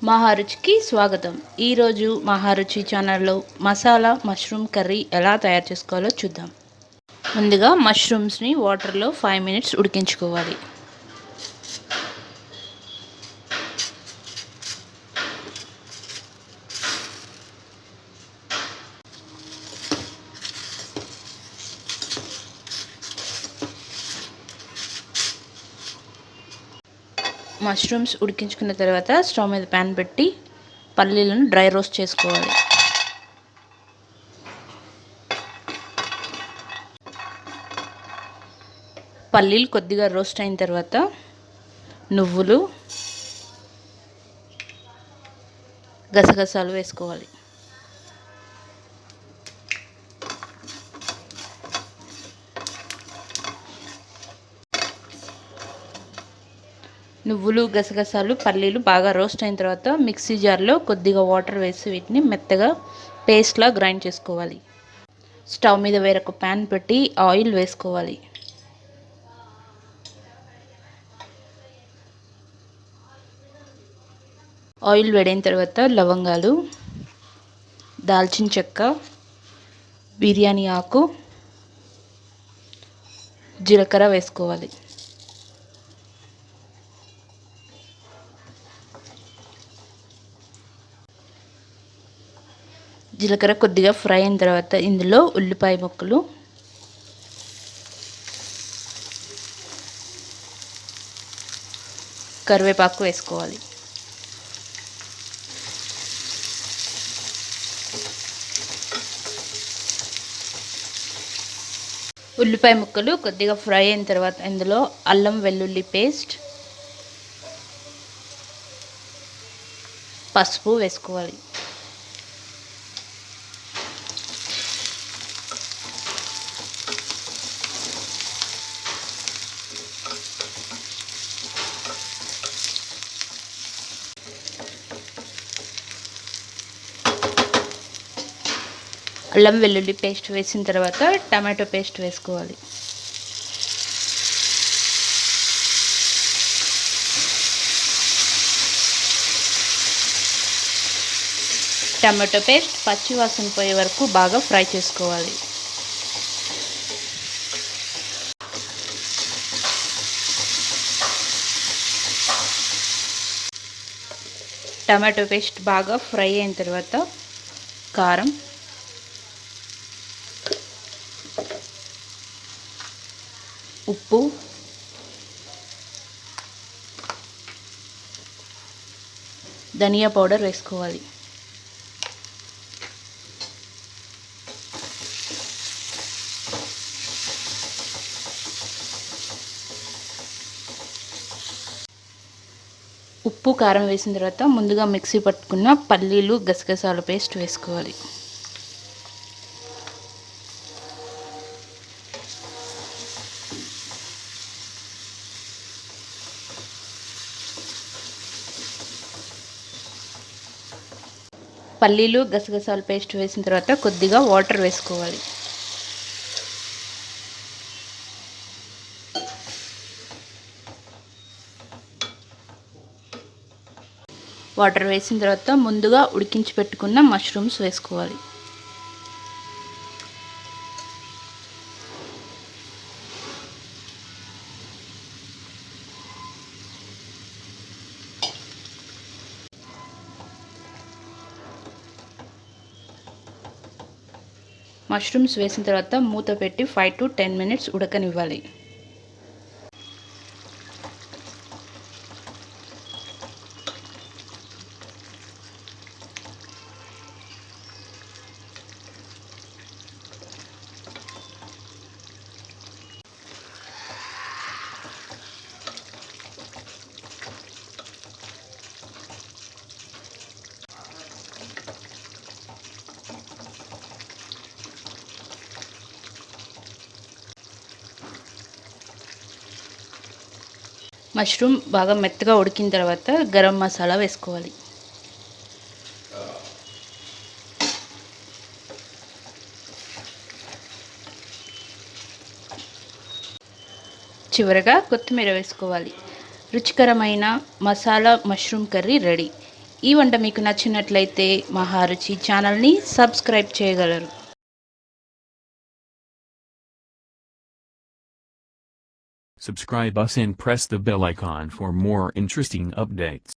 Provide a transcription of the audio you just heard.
మహారుచికి స్వాగతం. ఈరోజు మహారుచి ఛానల్లో మసాలా మష్రూమ్ కర్రీ ఎలా తయారు చేసుకోవాలో చూద్దాం. ముందుగా మష్రూమ్స్ని వాటర్లో 5 మినిట్స్ ఉడికించుకోవాలి. మష్రూమ్స్ ఉడికించుకున్న తర్వాత స్టవ్ మీద ప్యాన్ పెట్టి పల్లీలను డ్రై రోస్ట్ చేసుకోవాలి. పల్లీలు కొద్దిగా రోస్ట్ అయిన తర్వాత నువ్వులు, గసగసాలు వేసుకోవాలి. నువ్వులు, గసగసాలు, పల్లీలు బాగా రోస్ట్ అయిన తర్వాత మిక్సీ జార్లో కొద్దిగా వాటర్ వేసి వీటిని మెత్తగా పేస్ట్లా గ్రైండ్ చేసుకోవాలి. స్టవ్ మీద వేరొక ప్యాన్ పెట్టి ఆయిల్ వేసుకోవాలి. ఆయిల్ వేడైన తర్వాత లవంగాలు, దాల్చిన చెక్క, బిర్యానీ ఆకు, జీలకర్ర వేసుకోవాలి. జీలకర్ర కొద్దిగా ఫ్రై అయిన తర్వాత ఇందులో ఉల్లిపాయ ముక్కలు, కరివేపాకు వేసుకోవాలి. ఉల్లిపాయ ముక్కలు కొద్దిగా ఫ్రై అయిన తర్వాత ఇందులో అల్లం వెల్లుల్లి పేస్ట్, పసుపు వేసుకోవాలి. అల్లం వెల్లుల్లి పేస్ట్ వేసిన తర్వాత టమాటో పేస్ట్ వేసుకోవాలి. టమాటో పేస్ట్ పచ్చి వాసన పోయే వరకు బాగా ఫ్రై చేసుకోవాలి. టమాటో పేస్ట్ బాగా ఫ్రై అయిన తర్వాత కారం, ఉప్పు, ధనియా పౌడర్ వేసుకోవాలి. ఉప్పు, కారం వేసిన తర్వాత ముందుగా మిక్సీ పట్టుకున్న పల్లీలు, గసగసాల పేస్ట్ వేసుకోవాలి. పల్లీలు, గసగసాల పేస్ట్ వేసిన తర్వాత కొద్దిగా వాటర్ వేసుకోవాలి. వాటర్ వేసిన తర్వాత ముందుగా ఉడికించి పెట్టుకున్న మష్రూమ్స్ వేసుకోవాలి. మష్రూమ్స్ వేసిన తర్వాత మూత పెట్టి 5 to 10 మినిట్స్ ఉడకనివ్వాలి. మష్రూమ్ బాగా మెత్తగా ఉడికిన తర్వాత గరం మసాలా వేసుకోవాలి. చివరగా కొత్తిమీర వేసుకోవాలి. రుచికరమైన మసాలా మష్రూమ్ కర్రీ రెడీ. ఈ వంట మీకు నచ్చినట్లయితే మహా రుచి ఛానల్ని సబ్స్క్రైబ్ చేయగలరు. Subscribe us and press the bell icon for more interesting updates.